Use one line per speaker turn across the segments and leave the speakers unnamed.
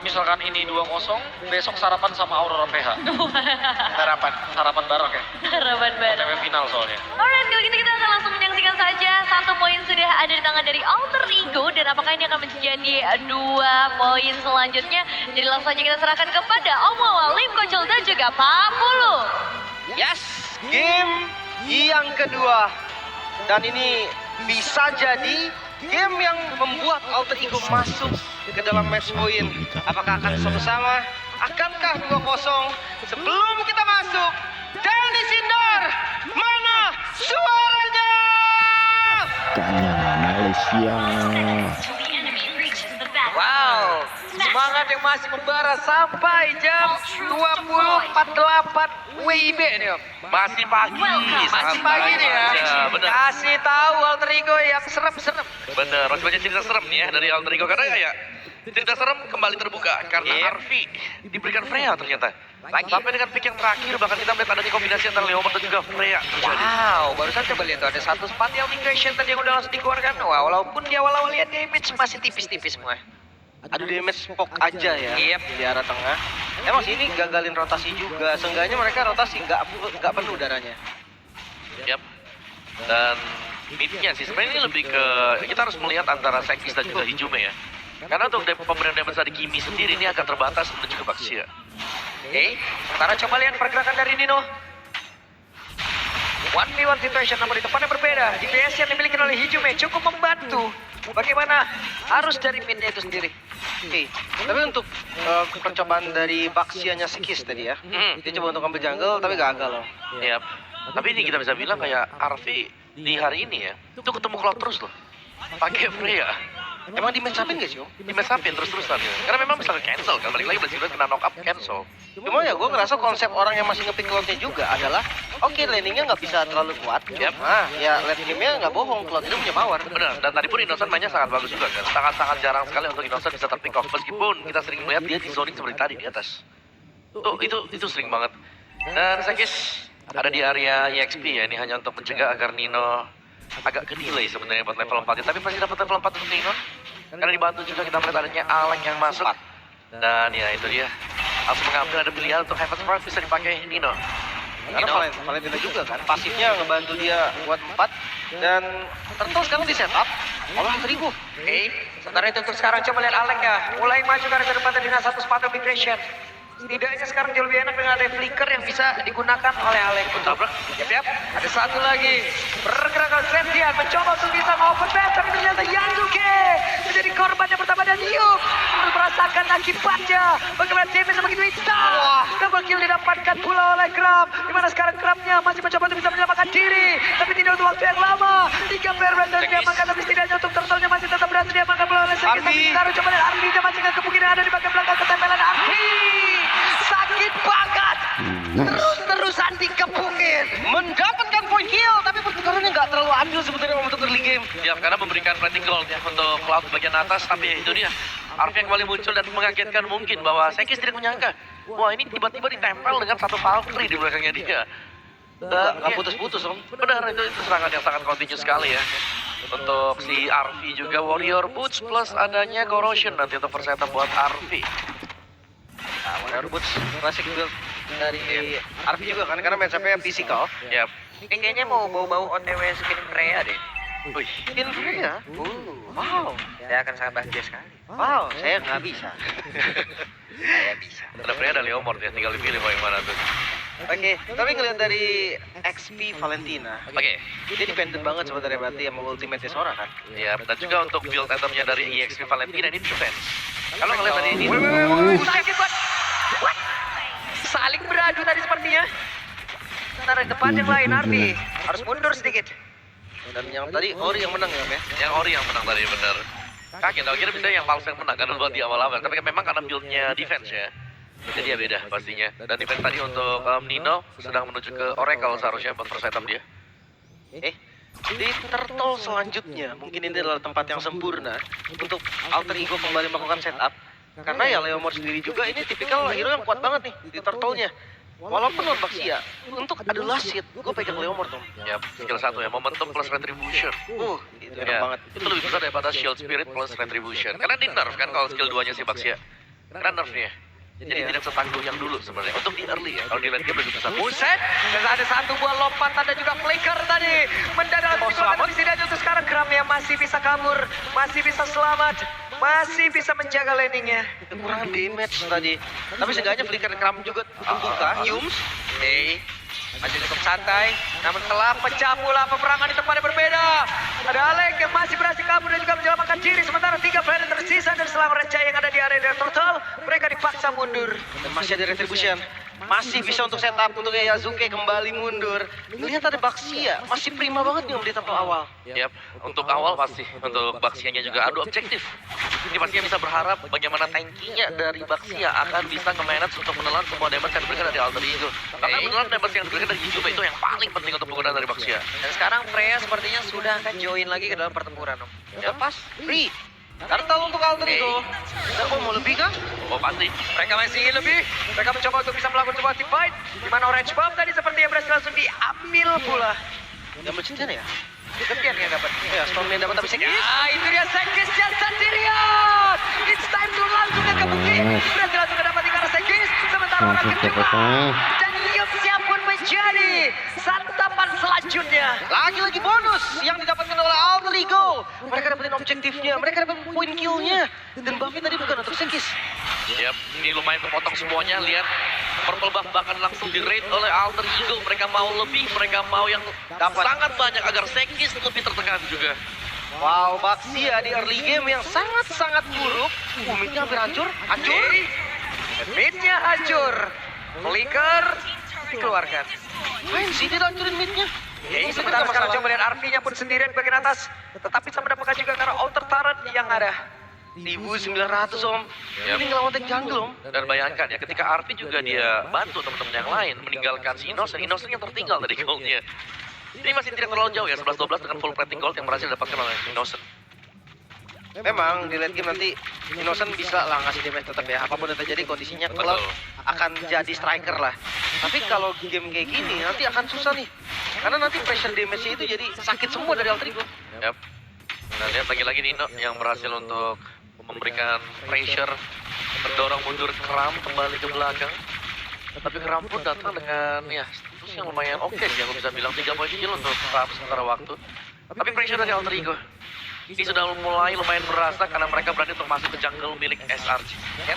Misalkan ini 2-0, besok sarapan sama Aurora PH. Sarapan bareng ya.
Harapan baru.
OTW final soalnya.
Alright, kalau gitu kita akan langsung menyaksikan saja. 1 poin sudah ada di tangan dari Alter Ego. Dan apakah ini akan menjadi 2 poin selanjutnya? Jadi langsung saja kita serahkan kepada Omawa, Lim Kocol dan juga Pak Pulu.
Yes, game yang kedua. Dan ini bisa jadi game yang membuat Alter Ego masuk ke dalam match point. Apakah akan sama-sama? Akankah 2-0? Sebelum kita masuk, Danny Sindor, mana suaranya?
Kanya Malaysia.
Wow, semangat yang masih membara sampai jam 20.48 WIB nih Om.
Masih pagi.
Masih pagi nih ya.
Bener.
Kasih tahu Alter Ego yang serem-serem.
Bener, masih banyak cerita serem nih ya dari Alter Ego. Karena ya cerita serem kembali terbuka karena Arfi diberikan Freya ternyata. Sampai dengan pick yang terakhir bahkan kita melihat adanya kombinasi antara Leomord dan juga Freya.
Wow, barusan coba lihat tuh ada satu spatial migration tadi yang udah langsung dikeluarkan. Wah, walaupun di awal-awal lihat damage masih tipis-tipis semua. Aduh, damage poke aja ya. Iya, di arah tengah. Emang sih ini gagalin rotasi juga. Seenggaknya mereka rotasi nggak penuh darahnya.
Yap. Dan midnya sih sebenarnya ini lebih ke kita harus melihat antara Sekis dan juga Hijume ya. Karena untuk pemberian damage dari Kimi sendiri ini akan terbatas dan juga Baxia.
Oke, sementara coba lihat pergerakan dari Nino. 1v1 situation namun di tempatnya berbeda. GPS yang dimiliki oleh Hijume cukup membantu. Bagaimana harus dari midnya itu sendiri. Oke, tapi untuk percobaan dari Baxianya Sekis tadi ya. Dia coba untuk ambil jungle tapi gagal loh.
Yap. Tapi ini kita bisa bilang kayak Arfi di hari ini ya, itu ketemu Cloud terus loh. Pakai Freya.
Emang di match upin gak sih Om?
Di match upin terus-terusan ya. Karena memang bisa cancel kan, balik lagi Blazing kena knock up cancel.
Cuma ya gue ngerasa konsep orang yang masih ngepick Cloudnya juga adalah oke, laningnya nggak bisa terlalu kuat.
Yep.
Nah, ya late game-nya nggak bohong, Cloud itu punya power.
Benar, dan tadi pun Innocent mainnya sangat bagus juga kan. Sangat-sangat jarang sekali untuk Innocent bisa terpick off. Meskipun kita sering melihat dia di zoning seperti tadi di atas. Tuh, itu sering banget. Dan Sekis ada di area EXP ya, ini hanya untuk mencegah agar Nino agak ke delay sebenarnya buat level 4 ya. Tapi pasti dapat level 4 untuk Nino. Karena dibantu juga kita melihat adanya Alek yang masuk. Dan ya itu dia. Langsung mengambil ada pilihan untuk Heaven Spark bisa dipakai Nino.
Karena Valentina juga kan, pasifnya ngebantu dia buat 4. Dan Turtle sekarang di setup oleh Terigu. Oke, sementara itu untuk sekarang coba lihat Alek ya. Mulai maju ke arah depan dengan satu spatial migration. Setidaknya sekarang jauh lebih enak dengan ada flicker yang bisa digunakan oleh Alek untuk yap, ada satu lagi pergerakan Sentian mencoba untuk bisa open back tapi ternyata Yanzuke menjadi korban yang pertama dan Yuk harus merasakan akibatnya. Bagaimana damage begitu instan. Double kill didapatkan pula oleh Kram, dimana sekarang Kramnya masih mencoba untuk bisa menyelamatkan diri tapi tidak untuk waktu yang lama. 3 player berhasil diamankan tapi setidaknya untuk Turtle-nya masih tetap berhasil diamankan pula oleh Sekis. Tapi sekarang coba lihat Ardi masih dengan kemungkinan ada di bagian belakang ketempelan Ardi. Sakit banget. Terus-terusan dikepukin. Mendapatkan point kill, tapi pertukarannya nggak terlalu adil sebetulnya untuk early game.
Ya, karena memberikan planting gold ya untuk Cloud bagian atas, tapi ya itu dia. Arfi yang kembali muncul dan mengagetkan mungkin bahwa Sekis tidak menyangka. Wah, ini tiba-tiba ditempel dengan satu Valkyrie di belakangnya dia.
Nggak putus-putus Om.
Benar, itu serangan yang sangat kontinu sekali ya. Untuk si Arfi juga Warrior Boots plus adanya Corrosion nanti untuk persetup buat Arfi.
Nah, Warrior Boots klasik build dari Arfi juga kan, karena match-up-nya physical.
Yap.
Ini kayaknya mau bau-bau OTW skin Freya deh.
Wih,
Skin Freya? Wow.
Saya akan sangat bahagia sekali.
Wow, saya nggak bisa.
Saya bisa.
ada Freya ada Leomord ya, tinggal dipilih mau yang mana tuh.
Oke, tapi ngelihat dari XP Valentina,
Oke.
dia dependent banget sebenarnya berarti sama ultimate Sora kan?
Ya, dan juga untuk build itemnya dari EXP Valentina ini defense. Kalau ngeliat tadi ini,
Sakit banget. What? Saling beradu tadi sepertinya. Sementara di depan yang lain Arfi harus mundur sedikit. Dan yang tadi Ori yang menang ya,
yang Ori yang menang tadi bener. Kaget, akhirnya bisa yang Pulse yang menang karena buat di awal-awal. Tapi kan memang karena build-nya defense ya. Jadi ya beda pastinya. Dan defense tadi untuk Nino sedang menuju ke Oracle seharusnya buat first item dia.
Di Turtle selanjutnya mungkin ini adalah tempat yang sempurna untuk Alter Ego kembali melakukan setup. Karena ya Leomord sendiri juga ini tipikal hero yang kuat banget nih di Turtle-nya. Walaupun non Baxia, untuk adalah seed, gue pegang Leomord Om.
Ya, skill 1 ya, momentum plus retribution.
Itu enak
Ya,
banget.
itu lebih besar daripada shield spirit plus retribution. Karena di nerf kan kalau skill 2-nya si Baxia. kena nerfnya. Jadi tidak setangguh yang dulu sebenarnya. Untuk di early ya, kalau di late game lebih besar.
Buset, dan ada satu buah lompatan dan juga flicker tadi. Mendadak selamat. Tapi setidaknya untuk sekarang Kramnya masih bisa kabur, masih bisa selamat, masih bisa menjaga landingnya. Kekurangan damage tadi. Tapi seenggaknya flicker Kram juga terbuka. Yums, masih cukup santai, namun telah pecah pula peperangan di tempat yang berbeda. Ada Alek yang masih berhasil kabur dan juga menyelamatkan diri. Sementara 3 player tersisa dari Selangor Jaya yang ada di area total. Mereka dipaksa mundur. Dan masih ada Retribution. Masih bisa untuk setup untuk Yazuke kembali mundur. Lihat ada Baxia, masih prima banget nih di tampil awal.
Yap, untuk awal pasti. Untuk Baxia-nya juga adu objektif. Ini pastinya bisa berharap bagaimana tankinya dari Baxia akan bisa nge-manage untuk menelan semua damage yang diberikan dari Alter Ego. Karena menelan damage yang diberikan dari Izume itu yang paling penting untuk penggunaan dari Baxia.
Dan sekarang Freya sepertinya sudah akan join lagi ke dalam pertempuran, Om.
Ya.
Lepas, free. Kartal untuk Alter Ego. Dan mau lebih kah?
Oh pasti.
Mereka masih ingin lebih. Mereka mencoba untuk bisa melakukan sebuah team fight. Di mana Orange Bomb tadi seperti yang berhasil langsung diambil pula. Yang bercinta ya? Ketian yang dapat. Ya, Storm yang dapat tapi Sekis. Ah, itu dia Sekis jasa sendirian. It's time to langsung ke bukti. Berhasil langsung mendapati karena Sekis. Sementara orang kedua. Dan Yopsia pun menjadi santapan selanjutnya. Lagi-lagi bonus yang didapatkan oleh Alter Ego. Mereka dapetin objektifnya, mereka dapetin point kill-nya. Dan Buffy tadi bukan untuk Sekis.
Yap, ini lumayan kepotong semuanya. Lihat, Purple Buff bahkan langsung di-raid oleh Alter Ego. Mereka mau lebih, mereka mau yang sangat banyak agar Sekis lebih tertekan juga.
Wow, Baxia di early game yang sangat-sangat buruk. Midnya hampir hancur. Hancur. Midnya hancur. Flicker dikeluarkan. Main sih dia hancurin midnya. Sementara sekarang coba lihat RV-nya pun sendirian di bagian atas. Tetapi sama mendapatkan juga karena outer turret yang ada. 1.900 Om.
Yap.
Ini ngelawan tank jungle Om.
Dan bayangkan ya, ketika RP juga dia bantu teman-teman yang lain meninggalkan si Innocent yang tertinggal dari goldnya. Ini masih tidak terlalu jauh ya, 11-12 dengan full plating gold yang berhasil didapatkan oleh Innocent.
Memang di late game nanti Innocent bisa lah ngasih damage tetap ya. Apapun yang terjadi kondisinya klub akan jadi striker lah. Tapi kalau game kayak gini nanti akan susah nih. Karena nanti pressure damage-nya itu jadi sakit semua dari Alter Ego.
Yap. Nah, lihat lagi-lagi Nino yang berhasil untuk memberikan pressure, mendorong mundur Kram kembali ke belakang. Tapi Kram pun datang dengan ya status yang lumayan oke sih, aku bisa bilang 3 poin kill untuk Kram sementara waktu. Tapi pressure dari Alter Ego ini sudah mulai lumayan berasa karena mereka berani untuk masuk ke jungle milik SRG.
Yep.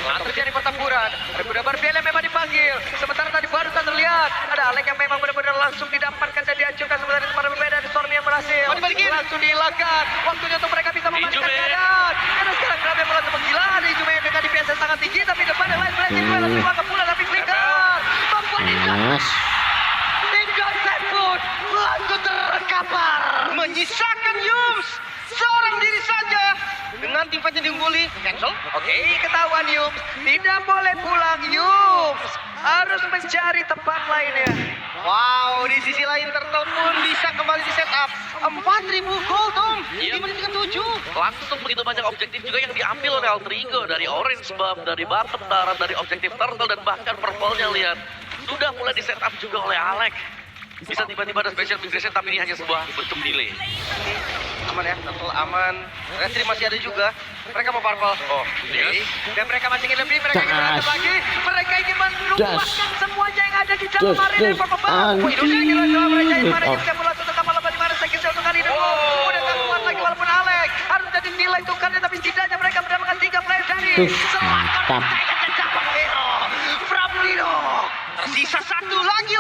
Nah, terjadi pertempuran. Ada kuda berpial yang memang dipanggil. Sementara tadi baru tak terlihat. Ada Alek yang memang benar-benar langsung didapatkan dan dihancurkan. Sementara di tempat yang berbeda ada Storm yang berhasil. Langsung dihilangkan. Waktunya untuk mereka bisa membalikkan keadaan. Karena sekarang Kram yang langsung menggila. Ada Izume yang dengan DPS yang sangat tinggi. Tapi depan yang lain berhasil langsung dimakan pula. Tapi flicker. Membuat Innocent pun langsung terkapar. Menyisakan Yums. Seorang diri saja. Dengan tim fight yang diungguli. Cancel. Oke, ketahuan Yums. Tidak boleh pulang Yums. Harus mencari tempat lainnya. Wow, di sisi lain Turtle pun bisa kembali di setup. 4.000 gold Om. Diberikan 7.
Langsung begitu banyak objektif juga yang diambil oleh Alter Ego. Dari Orange Buff, dari Bottom Turret, dari objektif Turtle, dan bahkan Purple-nya lihat. Sudah mulai di setup juga oleh Alek. Bisa tiba-tiba ada special migration tapi ini hanya sebuah bentuk delay.
Aman ya, Turtle aman. Retri masih ada juga. Mereka mau Purple.
Oh, yes.
Dan mereka masih ingin lebih, mereka ingin berantem lagi. Mereka ingin menumpahkan semuanya yang ada di dalam arena Purple Buff. Indonesia kira dalam raja di mana yang siap langsung tetap malam di mana Sekis untuk kali ini. Udah tak kuat lagi walaupun Alek. Harus jadi nilai tukarnya tapi setidaknya mereka mendapatkan 3 player dari Selangor. From Nino. Tersisa satu lagi.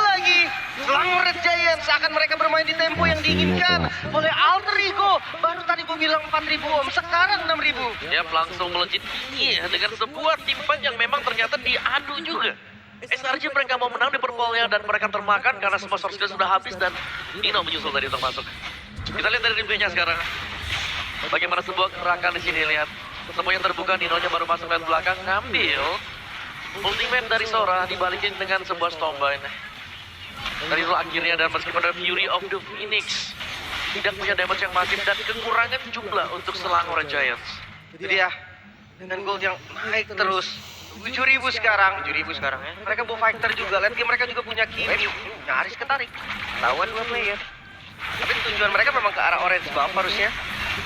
Selangor Red Giants akan mereka bermain di tempo yang diinginkan oleh Alter Ego. Baru tadi gue bilang 4.000 Om, sekarang 6.000.
Dia langsung melejit tinggi ya, dengan sebuah tim fight yang memang ternyata diadu juga. SRG mereka mau menang di Purple-nya dan mereka termakan karena semua source sudah habis dan Nino menyusul tadi untuk masuk. Kita lihat dari replay-nya sekarang. Bagaimana sebuah gerakan di sini, lihat. Semuanya terbuka, Nino-nya baru masuk lewat belakang, ngambil ultimate dari Sora dibalikin dengan sebuah Stormbind. Dari itu akhirnya dan meskipun ada Fury of the Phoenix tidak punya damage yang masif dan kekurangan jumlah untuk Selangor Giants.
Jadi ya, dengan gold yang naik terus. 7.000 sekarang. 7.000 sekarang ya. Mereka bawa fighter juga. Lihat game mereka juga punya Kimi. Nyaris ketarik. Lawan 2 player. Tapi tujuan mereka memang ke arah Orange Buff harusnya.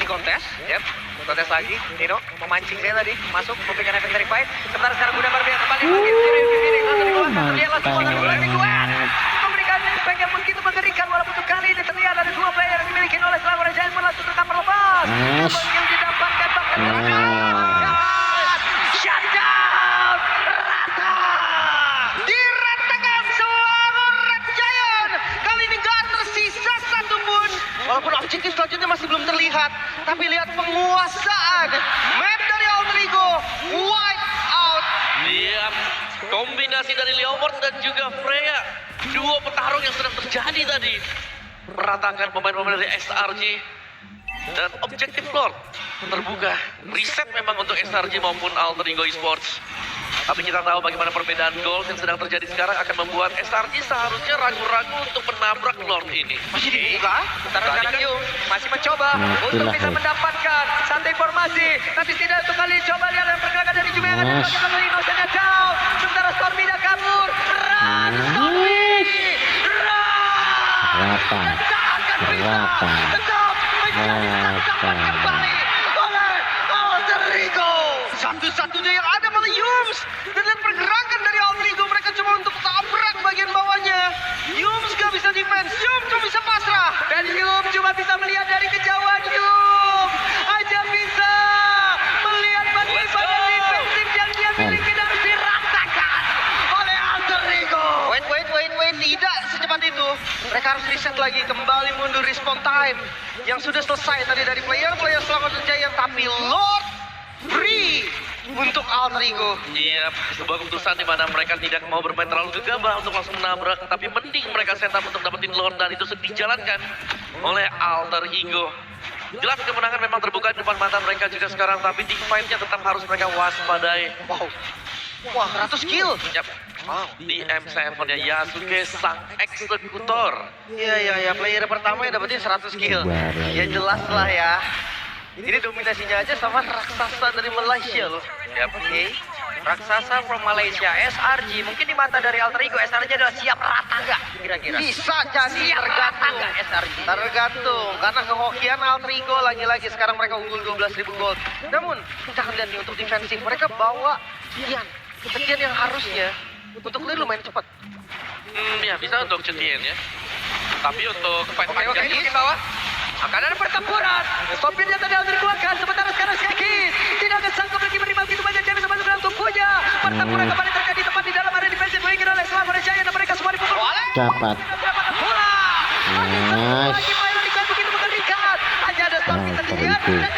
Di kontes, yep. protes lagi. Nino memancing saya tadi, masuk memberikan efek dari fight. Sementara sekarang Bunda Barbie kembali lagi sendiri ini langsung dikeluarkan. Terlihat langsung memberikan impact yang begitu mengerikan walaupun untuk kali ini terlihat ada dua player yang dimiliki oleh Selangor Giants pun langsung terkapar lepas. Yang didapatkan bahkan shutdown rata diratakan Selangor Giants. Kali ini gak tersisa satu pun. Walaupun objektif selanjutnya masih belum terlihat, tapi lihat penguasaan map dari Alter Ego, wipe out.
Lihat kombinasi dari Leopard dan juga Freya. Dua petarung yang sedang terjadi tadi. Meratakan pemain-pemain dari SRG. Dan objektif Lord terbuka. Reset memang untuk SRG maupun Alter Ego Esports. Tapi kita tahu bagaimana perbedaan goals yang sedang terjadi sekarang akan membuat SRG seharusnya ragu-ragu untuk menabrak Lord ini.
Masih dibuka, sekarang
Tadi
kanan
kan-
Yu masih mencoba untuk bisa mendapatkan satu informasi. Tapi tidak untuk kali coba lihat yang pergerakan dari Jumia yang
Mas.
dilakukan oleh Innocent down. Sementara Stormy dah kabur. Run Stormy! Run!
Rata. Rata. Rata.
Kembali oleh Alter Ego. Satu-satunya yang ada malah Yums. Dan lihat pergerakan dari Alter Ego, mereka coba untuk tabrak bagian bawahnya. Yums gak bisa defense, Yums cuma bisa pasrah. Dan Yums cuma bisa melihat dari kejauhan. Yums aja bisa melihat bagaimana defensif yang dia miliki dan diratakan oleh Alter Ego. Wait, tidak secepat itu. Mereka harus reset lagi, kembali mundur respawn time yang sudah selesai tadi dari player Selangor Giants, tapi Lord free untuk Alter Ego.
Iya, sebuah keputusan di mana mereka tidak mau bermain terlalu gegabah untuk langsung menabrak, tapi mending mereka setup untuk dapetin Lord dan itu dijalankan oleh Alter Ego. Jelas kemenangan memang terbuka di depan mata mereka juga sekarang, tapi di fight-nya tetap harus mereka waspadai.
Wow. Wah, 100 kill.
Yap. Wow, di M7-nya Yasuke sang eksekutor.
Iya, player pertama yang dapetin 100 kill. Ya jelas lah ya. Ini dominasinya aja sama raksasa dari Malaysia loh.
Yap.
Oke. Raksasa from Malaysia, SRG. Mungkin di mata dari Alter Ego, SRG adalah siap rata nggak kira-kira? Bisa jadi, tergantung. SRG? Tergantung, karena kehokian Alter Ego lagi-lagi. Sekarang mereka unggul 12.000 gold. Namun, kita akan lihat nih untuk defensif. Mereka bawa Cetian yang harusnya untuk clear lumayan cepat.
Ya bisa untuk Cetien ya. Tapi untuk fight
Oke,
panjang
ini di bawah. Akan ada pertempuran. Stopirnya tadi harus dikeluarkan. Sementara sekarang Skekis tidak akan sanggup lagi menerima begitu banyak damage masuk dalam tubuhnya. Pertempuran kembali terjadi tepat di dalam area defensif Winger oleh Selangor Giants dan mereka semua dipukul.
Dapat.
Dapat bola.
Nice.
Lagi main di begitu mengerikan. Hanya ada Stormy
Alter
terlihat
Ego.
dan